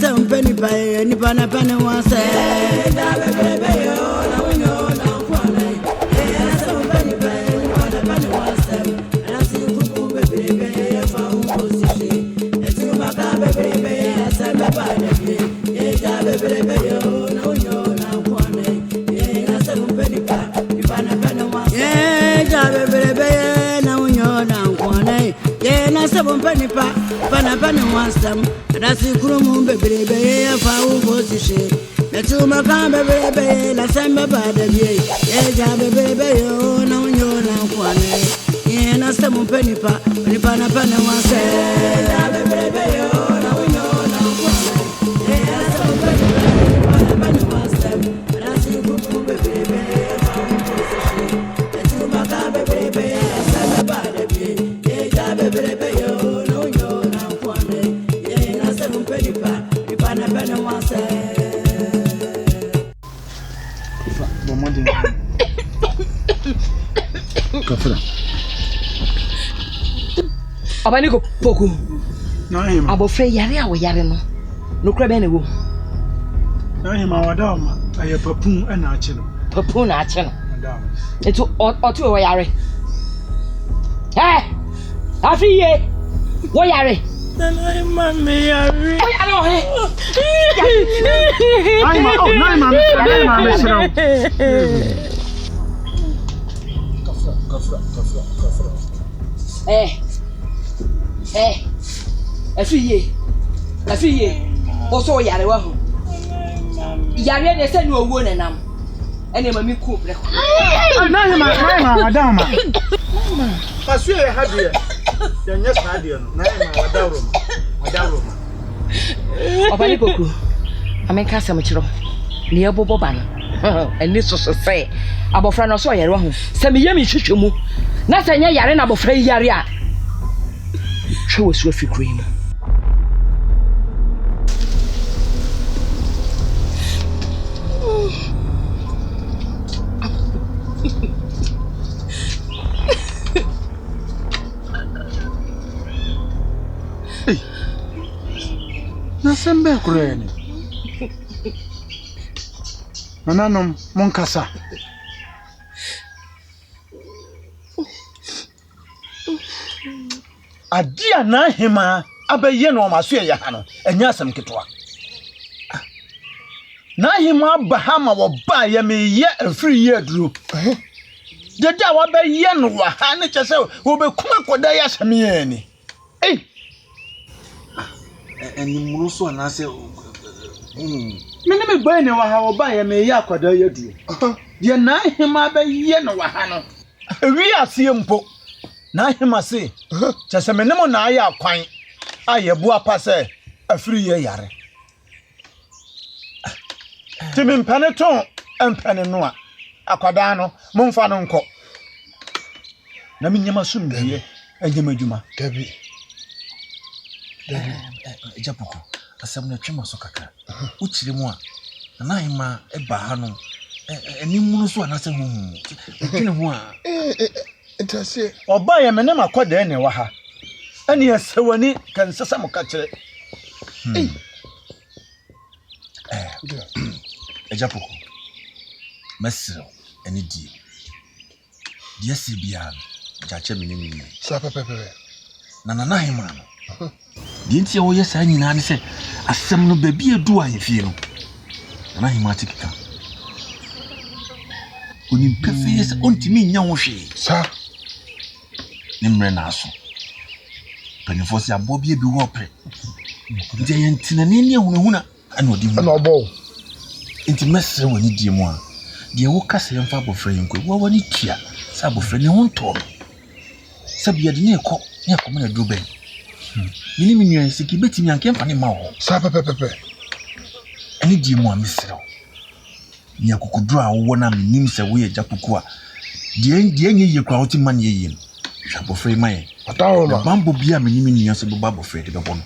some penny pie, any pana penny one say. Penny wants them, and I see Krum baby, a foul position. The two Macam baby, la samba bada, yeah, baby, oh, no, you're not one. Yeah, and some penny pa, penny pana penny wants them, baby, oh, no, you're not one. Yeah, some penny wants them, and I see Krum baby, a foul position. The two Macam baby, la samba bada, yeah, baby, oh. Kafra. Abani ko pokum. Na hima. Abofre yare a wo yare no. No kra be na wo. Na hima wada ma aye papun na ache no. Papun na ache no. Wada. Etu otu wo yare. Afiye. Wo yare. Na hima me yare. Wo yare o he. Na hima me shiro. Kafra. Afiye. Oso yare wa ho. Yare ne se no owo nenam. Ene mami ku bre ko. Na hima madam. Pasuye ya hadiye. Ya nyesa hadiye no. Na hima wadawro ma. Obani poku. Amenka asem kiro. Ne ebobo ba no. Eni so se. Abofra no so yare wa ho. Se me yemi hwehwemu. Na se nya yare na abofra yare a. Hwe wosu afikru mu. Na sembe kureni. Mananom monkasa. Adia na hima abaye no maso ya ha no enya asem ketwa. Na hima bahama wo ba ya me ye afiri ye duro. Deda wa ba ye no wa ha ne chese wo be kuma koda ya asem ye ni. Eni munu so na se Mene me gba ne wa ha wo ba ya me ye akoda ya duro. Ye na hima ba ye no wa ha no. Wi ase mpo. Na hima se chese menemo na aya kwan ayebu apa se afiri ye yare timi mpane ton empane no a akwada no momfa no nko na menyama sumdie anyama djuma dabi japuko asem na twema so kakra uchire mu a na hima eba ha no eni munu so anase hu twene hu a Entase oba ye mene makoda ne wa ha ani asewani kan sasa muka kire Ejapoko mesiro eni die se bia jache menini sa pepe na hima no die ntia wo ye sa nyina ne se asem no babi edu ahefie no na hima tikika oni pefe se ontimi nya wo hwe sa nimre na aso panifo se abobie bi wo pre ntia ye ntina ne ne hunahuna ana odi mu ana obo nti mesre woni die mu a die wo kasa yemfa abofra yenkwe wo woni tua sa abofra ne honto sabia de ne ekọ ne akoma na duro ben yini minua siki betimi anke mfa ne ma wo sa pepe ani die mu a mesre ni akukuduro a wo na menim se wo ye japuku a die nye ye kwa oti man ye ye abofra mai adaroma bambo bia menim nua se bo abofra de bebo no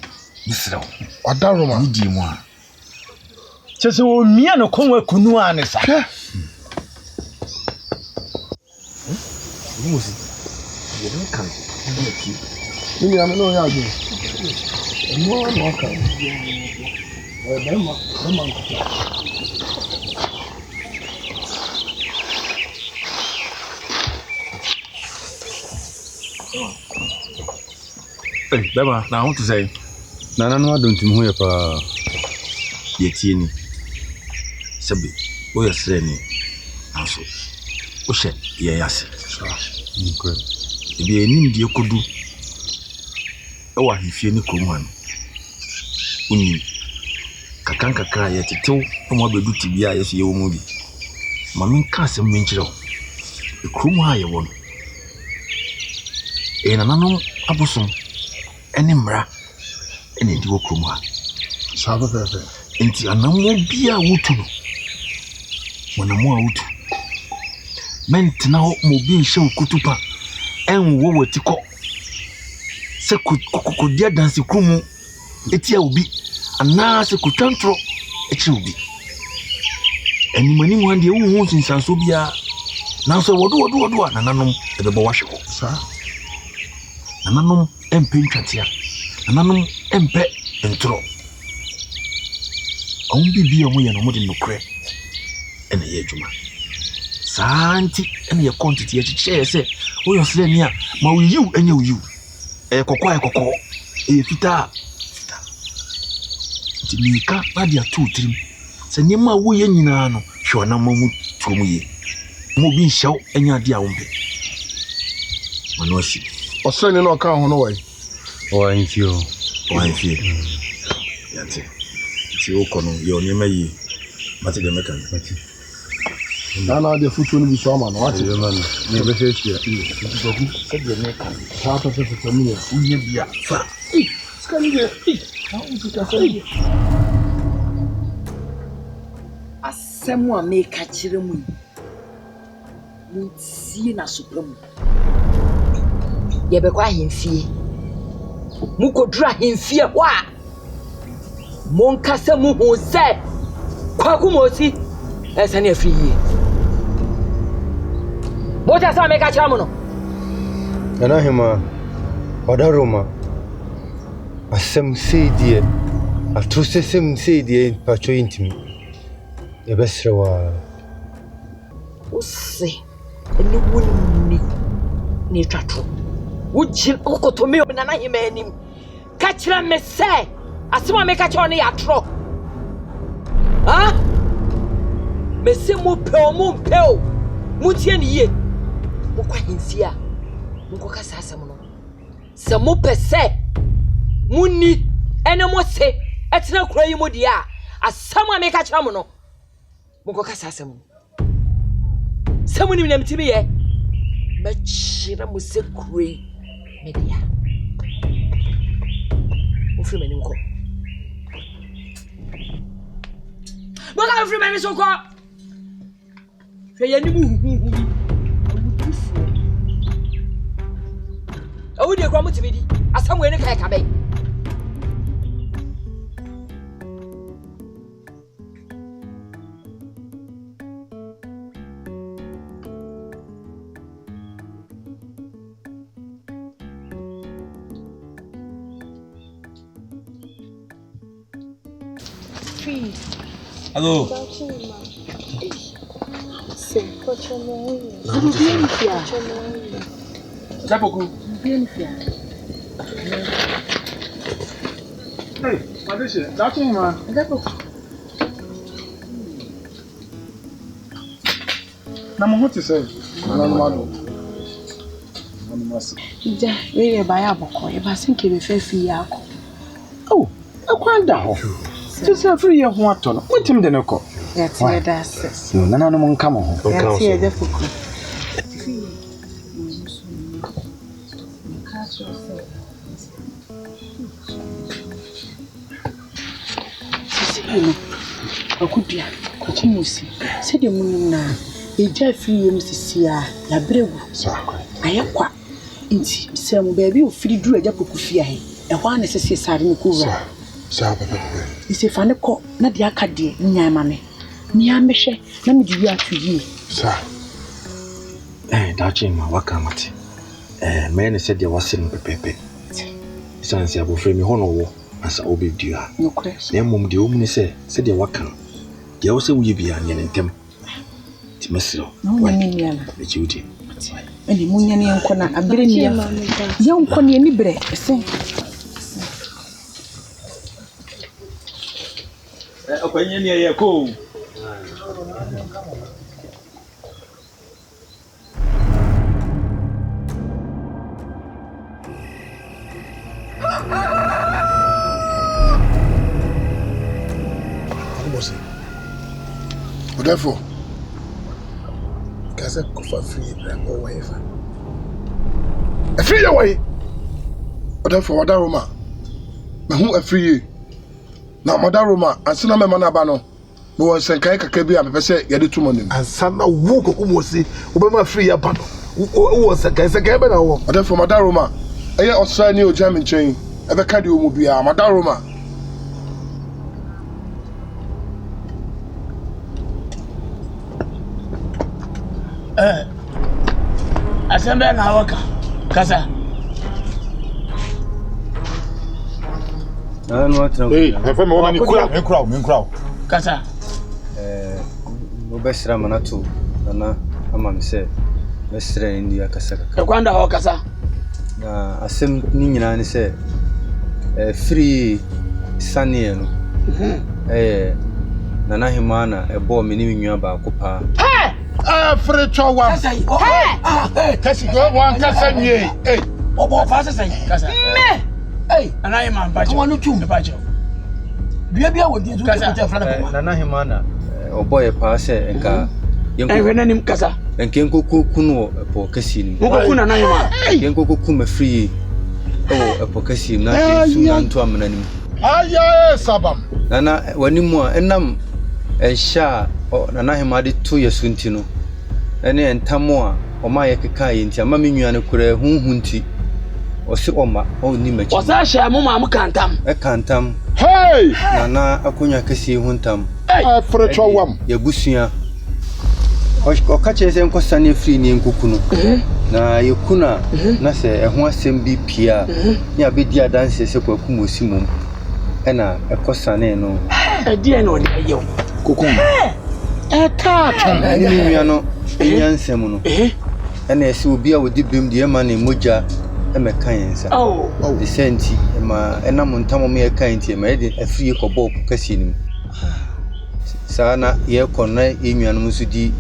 mesre adaroma ani die mu a chese wo mia no konwa kunu ane sa musi ye no kan ni ame no ya ju no kan Hey, Baba, now I want to say, Nana, no, I don't know if Yetini Sabi, we are saying, also, Oshet, yes, if you need you could do, oh, if you need Kuman, Uni Kakanka cry at a toe, and what we do to be as your movie. Mammy Castle Minchel, the Kruma I won. In an unknown Abusum. Enimra ene di wokroma sabe pepe enti anamo bia wotu no monamo awutu mentina ho mo bi nhye okutupa enwo watiko se kokodia dansi krumu etia obi ana se kotwantro echi obi enimani mu ande ewu nsinsanso bia nanso wodo nananom ebebo wahwe ho sa nananom empe ntwatia nananom empe ntro on bibi omo ye no mo de nokre ene ye adwuma santi ene ye quantity ye chiche se wo yo sle ni a ma wo yiw enye wo yiw kokko e fita ti mika na dia tu trim se nyema wo ye nyina no hwe na mamu tumu ye mo bi nhyew enye ade a wo mpe manosi osrani no ka ho no wai Why, Yati. Ti o kono yo ni meyi. Mati de mekan. Mati. Nana de futu ni biso ama no wati. Yo man. Ni be se tia. Doku se de mekan. Sa to se family. Unye bia. Fa. Skani de. Na uti ka se. Asɛm a meka kyerɛ mu. Muntie na sopramu. Yɛbɛkɔ ahemfie. Mukodura ahemfie hɔ a monkasa mu hu sɛ kwaku mosi ɛsɛ ne afiri yie. Mota sɛ meka kyerɛ mu no. Nana hema wadaroma asɛm seedie atro sɛsɛm seedie patro intimi yɛbɛsrɛ wa wose ɛne wonni ne twatro wogye wokotomi nana hema anim ka kyerɛ me sɛ asɛm a meka kyerɛ no yɛ atorɔ ha mese mo pɛ mo mpɛ o motie ne yie mokɔ ahemfie a monkɔka saa asɛm no sɛ mopɛ sɛ monni ɛne mo se ɛtena kura yi mu deɛ a asɛm a meka kyerɛ mo no monkɔka saa asɛm no sɛ monim na metimi yɛ mɛkyerɛ mo sɛ kura yi media ofiri m'anim kɔ moka ofiri m'anim so kɔ hwɛ yɛnim huhuhu bi awudi ekura mutimi di asɛm wei ne kae kabɛn Hello. Japoku. Hey, Madisha, that's him man. Japoku. Na mo hote say. Na no mano. Ja, we buy aboko. E ba sinke be fa fi akọ. Oh, akwanda ho. Ti say free ye ho ato no. Wetim de ne kɔ. Ya ti da ses. No, nana no mo nka mo ho. Ya ti da fuku. Akudua, kochimusi. Se de munum na eja free yem sisia ya bregu. Sakwa. Ayekwa. Nti se mo baabi ofiri duru eja pokufia he. E ho ana sese sare ne ko wura. Sa papa. Ise fa ne kɔ na de aka de nyan ma me. Ni amehwe na me diwi atuyi. Sa. Dachi ma waka mate. Me ne se de wase no pepepe. Sanse abofre mi hono wo. asa obedua Nokre. na mum de omni se de waka de wo se wo yebia ne ntem ti mesro No ni yana. e chiuti Ani munya ne enko na abere ni ya. Ya enko ne ni bre ese. Akwanye ne ye ko. Therefore, Gaza Kofa free or whatever. A free away. Therefore, Wadaroma. Who a free? Now, Madaroma, and Sinama Manabano. No one sent Kaika Kabi and Pese Yadi money. And Sana Wuko Umosi, Obama free a bottle. Who was a Kaisa Cabana? Therefore, Madaroma. I hear Australian German chain. Ever Cadu Mubia, Madaroma. Asembe na waka. Kasa. No atra. Hey, I found my money crowd. Kasa. No besra manatu. Na ama me se besra India kasa. E kwanda ho kasa. Na asem ni nyina ne se free sane no. Nana himana ebo me ni nwa ba ko pa. Free chowa. Kasa. Kasi go one kasa nye. Hey. Obo fa sasa kasa. Hey, anayi man ba. Wonu tum ba je. Bia wo di ju ko fra na ko. Nana himana oboye pa se enka yenko nanim kasa. Enke nkoku kunu po kasi ni. Nkoku na nayi ma. Yenko koku ma free. Po kasi na Yesu na nto amana nim. Aya sabam. Nana wani mu enam sha nana himade to Yesu nti no. Ene entamo a oma ye keka ye nti ama menua ne kura hunhunti. Osi oma oni machi. Osa sha mo ma kantam. Kantam. Hey! Nana akonya kasi huntam. Free chowam. Ye busua. Oka chese nkosa ne free ni nkukunu. Na yekuna na se eho asem bi pia. Ni abedi adanse se kwaku mosi mum. Ena ekosa ne no. Die no de yew. Kokun. Ni nua no enyansem no. Ena ese obi a wodi bem de ema ne moja emeka yensa. The senti ema ena montam me eka enti ema de afrie kobo kasi nim. Sana ye konna enua no so di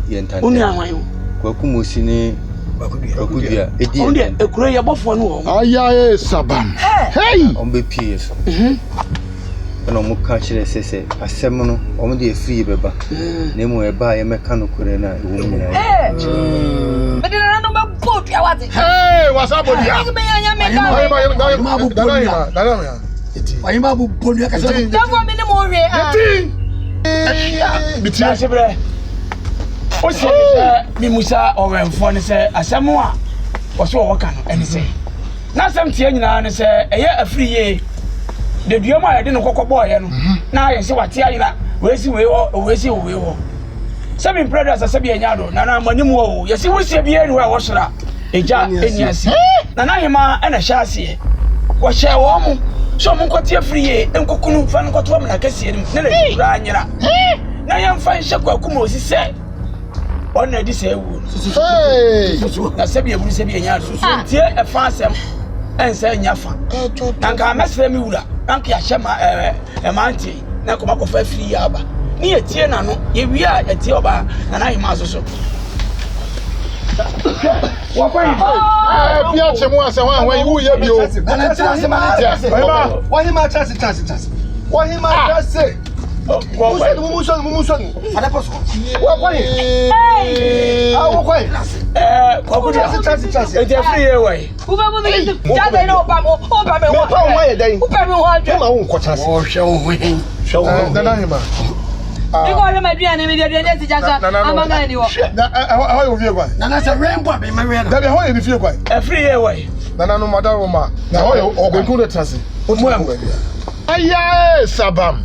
ye ntante. Uni anwan. Kwaku mosi ne bakudua edi. Onde ekuro ye bofo no wo. Aya sabam. Hey! Ombe pie so. Ena mo ka kire sese asem no omo de afrie beba. Na emu eba ye meka no kure na ewo nyina. Medina no ba boat ya wate. Hey, what's up with you? Ayima bu bonu ya kasa. Dafo me ne mo hwe ah. Bitia sebre. O se mi musa owenfo ne se asemu a o so wo ka no eni se. Na asem tie nyina ne se eye afiri ye. De duama ya de no kokko ye no. Na ye se wate ayira. We si we wo. Seven brothers asabi enyado na na manim wo. Ye si wo se bi enu wo sora. Eja eniasi. Na na hema na hya ase. Wo hye wo mu. So mo nkote afiri ye enkokunu fa nkoto am na kase nim. Na le dura anyira. Na yemfa nhye kwaku mo si se. Ona di se ewu. Hey! Na sebi eburu sebi enyado. So tie e fa asem. Ense nya fa. Na nka mesre mi wura. Na nka ya hye ma manti na koma ko fa afiri ya aba. Ni etie na no ye wi a etie oba na na hima so wakwai Pia chemu ase wan wu ye bio. na tira se ma Wa hima chase. Wa hima chase. Mumu ada posko wakwai. Wakwai. kwaku Chase. etie free ye wai Uba mo me jade no ba mo. Oba me ho. Pa wa ye dan. Uba me ho adwe. Ma wo nko chase. o hwe ho hin Nana hima. Iko ole ma duane me duane ti jasa amanga ni wo. How you feel kwai? na se rainbow be ma we na Dabi how you feel kwai? free ye wai Nana no Madaroma. Na how you obenku de chase. mo am Aya sabam.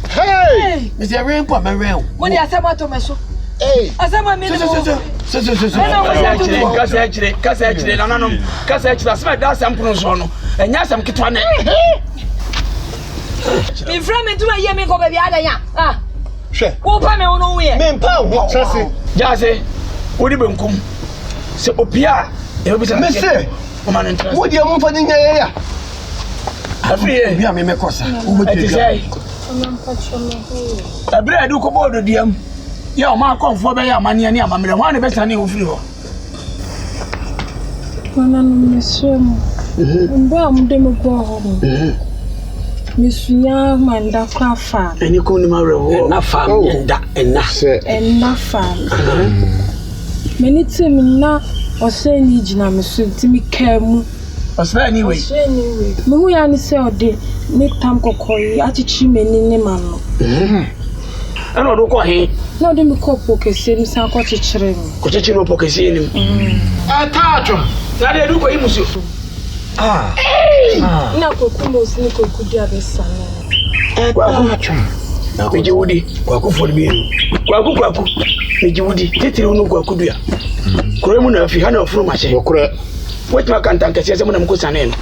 Hey! me se rainbow ma we Mo ni asema to me so. Hey! Asema me no. Kasa achire na nanom kasa achire asema da asem pono so no enya asem kitwa na Me friend me tuma ye me ko baby ada ya. Ah. Hwe. Wo pa me ono we. Me mpa ho trase. Jase. Wodi benkum. Se opia e obi se. Me se. O man interest. Wo dia mo fa nya ya. Afie. Bia me kosa. Wo be twa. Abre adu ko bodo diam. Ya o ma konfo be ya amane ani amamre. Ho an be sane wo firi ho. Mana no mesemo. Mba amde me go ho. Misuya manda kwa fa. Eni ko ni mawre ho. Na fa enda enna. Enna fa. Meni tim na ose ni jina mesu timi kamu. Ose anyway. Me hu ya ni se ode ni tam kokoyi achichi meni ne mano. Ana odo ko he. Na ode mi kopo kese mi san ko chichire mi. Ko chichire no pokese ni. Atacho. Na de du ko imusu. Na kokumo si ni kokudi abesa na. Atacho. Na ko jiwudi. Kwaku forbi. Kwaku. Ni jiwudi. Tetire unu kwaku dua. Kure mu na afi ha na ofuru mache. Okure. Wetu akanta nkese se mu na mkusane no.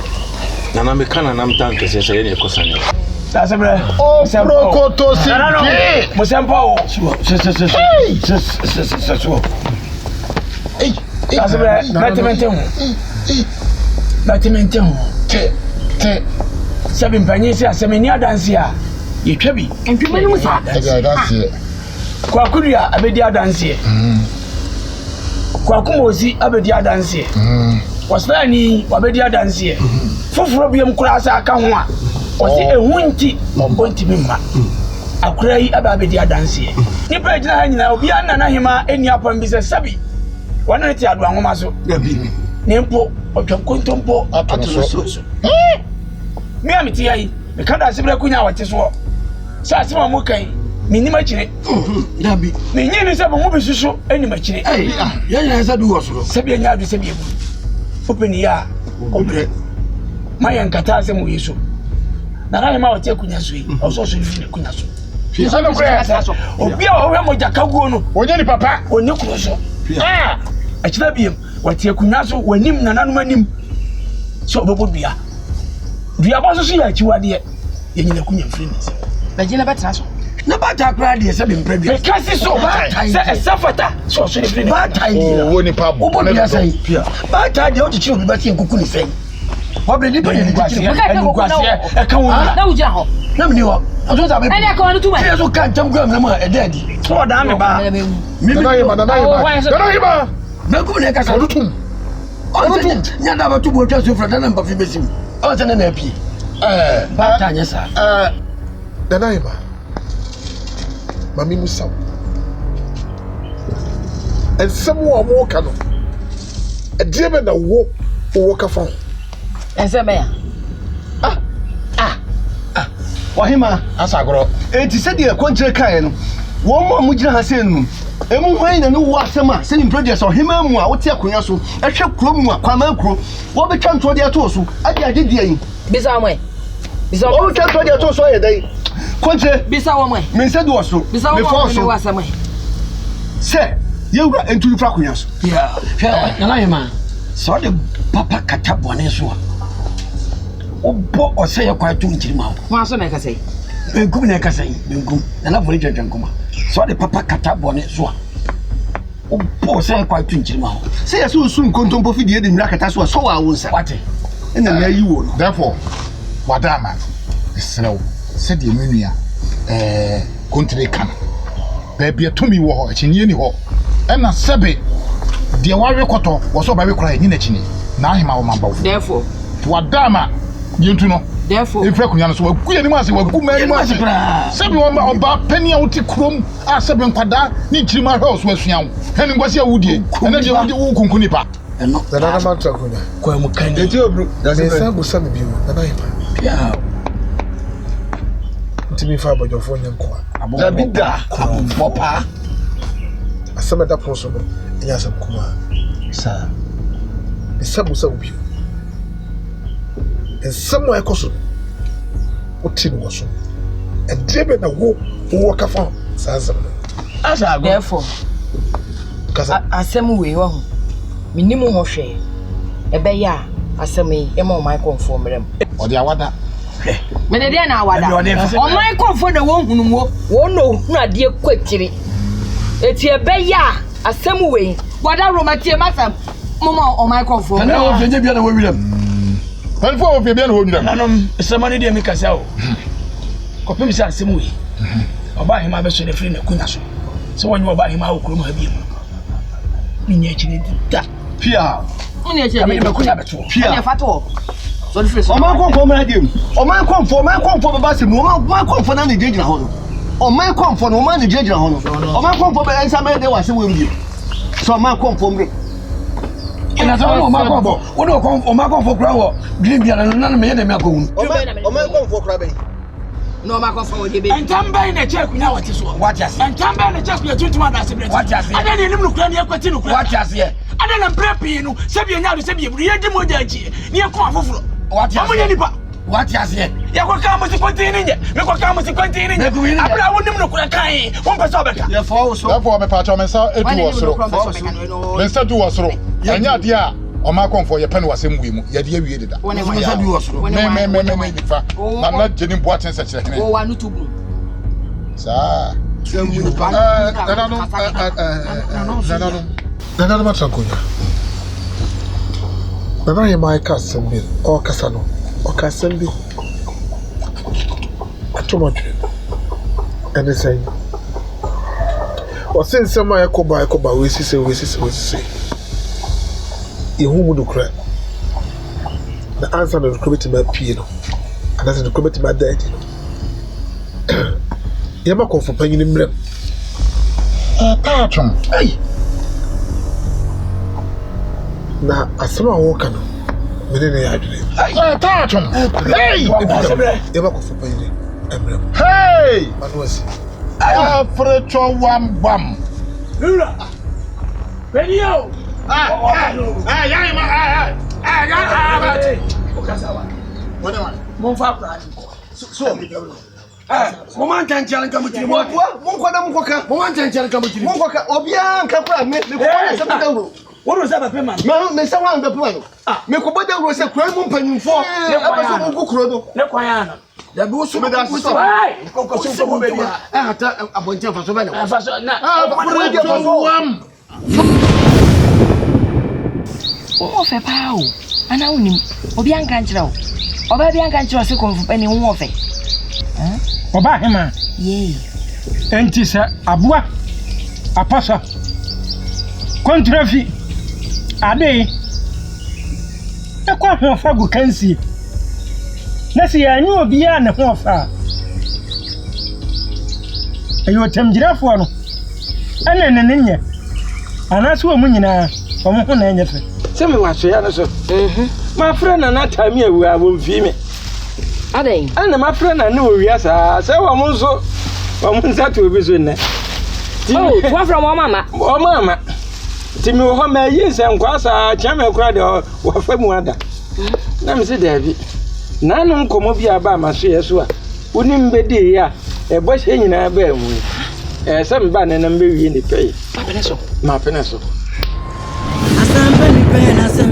Na na mekana na mtanke sese ye ne kosane. Sasa bra. O prokoto si. Musempa o. Sasa bra, Batimente ho. Te. Sabi mpanye si asemeni adansi a. Yetwa bi. Entwema ni musa. Adansi. Kwa kuria abedi adansi. Kwa kumozi abedi adansi. Wasani wabedi adansi. Foforo biem kura asa aka ho a. Osi ehunti mbonti bimma. Akura yi abedi adansi. Ni pejina ha nyina obi anana hema eni apam bi se sabi. Wana ti adu anwoma so. Nempo otwakontompo atoso. Me amiti yayi. Me kada asibra kunya wate so. Sa asima mo kan. Minima kire. Dabi. Me nyini se bo mo bisusu eni ma kire. Ya nya sa du wo so. Sabi anya adu sabi ebu. Openi ya. Obre. Maya nkata ase mo yeso. Na na ma wate kunya so yi. Oso so ni kunya so. Fiasa no kra. Obi a owe mo jakaguo no. Onye ni papa. Oni kuro so. Achira biem. Wate kunya so wanim na nanum anim. So obobo bia. Bia ba so ya chiwade ye nyina kunya mfreni se. Ba jina betra so. Na ba ta kra de se be mpra bia. Kasi so ba se esafata so so ni ba ta Oh, wo ni pa bo. Obo bia sai. Ba ta de o chichi obi ba tie nkuku ni fe. Obre ni pa ni kwase. E ka wo na wo jira ho. Na me ni ho. Ojo za be. Ene ka wonu tuma. E so ka ntam kwa me e daddy. So da me ba. Dana yima. Na ku ne ka sa. Odutum. Nya da ba tu bo twa so fra na mba fi besim. O se na na pie. Ba ta nya sa. Dana yima. Mami Musa. Ensem wo mo ka no. E die be na wo ka fa. Ense be ya. Wahima asagoro. Enti se de kontre kan no. Wo mo amugina ha se nu. Emu hwan na no wo asema se ni project ohima mu a wote akonya so. Ehwe krom mu a kwama kro. Wo be twa nto de ato so. Ade ade de yin. Bisa mo. Bisa wo twa nto de ato so ye dai. Kontre. Bisa wo mo. Me se do so. Bisa wo mo ni wo asema. Se yewura enturi fra akonya so. Yeah. Na yema. So de papa kata bone so a. Obo ose ye kwa tu njirima ho. Wa so na ka sei. Benkum na ka sei. Benkum. Na na fori twetwenkuma. So de papa kata bone so a. Obo ose ye kwa tu njirima ho. Se ye so sun kontompo fidie de nwura kata so so wa wo nsa. Wate. Ena na yi wo no. Therefore, wadama. Esrew. Se de menua kontre kan. Ba bia tumi wo ho, akyinye ni ho. Ena sebe de wawe koto wo so ba we kora nyina kyini. Na ahema wo mamba wo. Therefore, wadama yentu no. Therefore, Efra kunya no so wagu ye ni mase wagu ma ni mase. Sebe wo ma oba pani a wote krom a sebe nkwada ni nkirima hwe so asua wo. Heni ngwase a wudie. Ena je wudi wo kunkuni pa. Eno. Dana ma tra kunya. Kwa mu kan. Eti obru. Dana sa bu sa me bi wo. Dana yema. Yeah. Ntimi fa abojofo nyankwa. Da bida. Popa. Asema da poso no. Enya asem kuma. Sa. Esabu sa obi. Ensemo ekoso. Otin wo so. Edrebe na wo ka fa sazam. Asa go. Therefore, Kasa asem we wo ho. Minimu ho hwe. Ebe ya asem e ma o my conform rem. odi awada. me de dia na awada oman konfo na won hunu mo won no hunu ade kwatiri eti ebeya asem we wada romatie masam mama oman konfo na wo fenje bia na wo wiram Fanfo wo fe bia na wo wiram nanom semane de me kasa o kopem se asem we oba hima be so de free na kunya so wonye oba hima okuro mu ha bi mu ni nya chire da pia ni nya me kunya beto pia ni fato so free so oman konfo ma dem oman konfo be ba se mu oman konfo na ne jejina ho no oman konfo no oman ne jejina ho no oman konfo be ensa me de wa se wo mbi so oman konfo mbre ina so no oman konfo wo no oman konfo kura wo dream bia na me ye de me akonu oman konfo kura be no oman konfo wo de be entamba na che kunya wati so wati ase entamba na che kunya tuntuma da se bre wati ase ada ne nim no kura ne akwati no kura wati ase ada na brepi no se bia nya do se bia buru ye di moja achi ne ko afoforo wati ase amunya nipa wati ase ya kwa kama si kontini nje me kwa kama si kontini nje abra wonim no kura kan won pese obeka ye fo so therefore me pa cha me sa edu osoro me sa du osoro anya de a o ma konfo ye pen wasem wi mu ye de awie deda me sa du osoro me nifa na jeni boaten sa kire kire o wa no tubu sa semu pa nana ma trankonya baba ye mai ka sembi o kasano o kasembi atomatwe ene say o sen sema yakoba we sise yehu mu dukra na answer no recruit ma pie no and that's the recruit ma dead no ye ma konfo panyin mrem taachum ai na asema wo kana menene ya adwene taachum hey ye ma konfo panyin mrem hey manwasi afrecho wambam lura radio wo fe pa o ana unim obi anka nchira o oba bi anka nchira se konfu pani wo fe oba hema ye enti se aboa apasa kontrafi ade e kwa ho fa gu kansi na se ya nyu obi a ne ho fa ayo tamjirafo no ana ne nye ana so mu nyina omo ho na enye fe se me waso ya no so ma fra na na tami awu a wo mfi me ade ana ma fra na na owia sa se wo mo nso wo mo nsa to obi so ne oh to fra mo mama ti mi ho ma yi se nkwa sa chama kura de wo fa mu ada na me se davi na no nkomo bi aba ma so ye so a woni mbedi ya e bo hye nyina ba mu se me ba na mbe wie ni pei ma pene so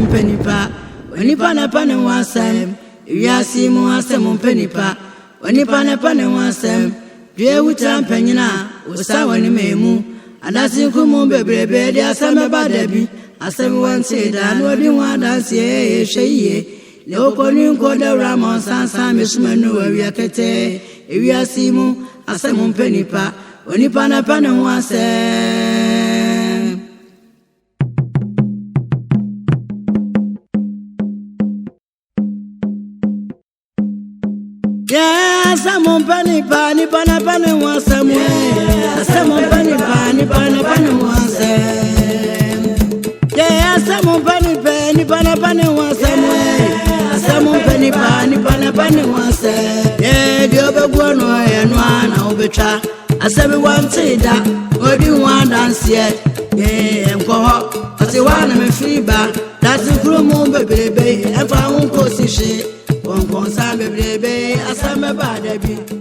Penipa, when you pan upon one sam, you are see more some penipa, when you pan upon one sam, dear with a penina, was someone in Memu, and as you come on, baby, there are some about Debbie, as everyone said, I know you want to say, she, no pony called the Ramon San Miss Manu, we are kete, if you are see more, as some penipa, when you pan upon one sam. Someone penny pani pana pani one somewhere. Someone penny pani pana pani one sem. Yeah, someone penny pana pani one somewhere. Someone penny pani pana pani one sem. Yeah, the other one and one I'll be try. As everyone say that, what do you want dance yet? Yeah, I'm go up. I say one I'm a free bar. That's the room baby, and I won't go see shit. One concern baby, I saw my bad baby.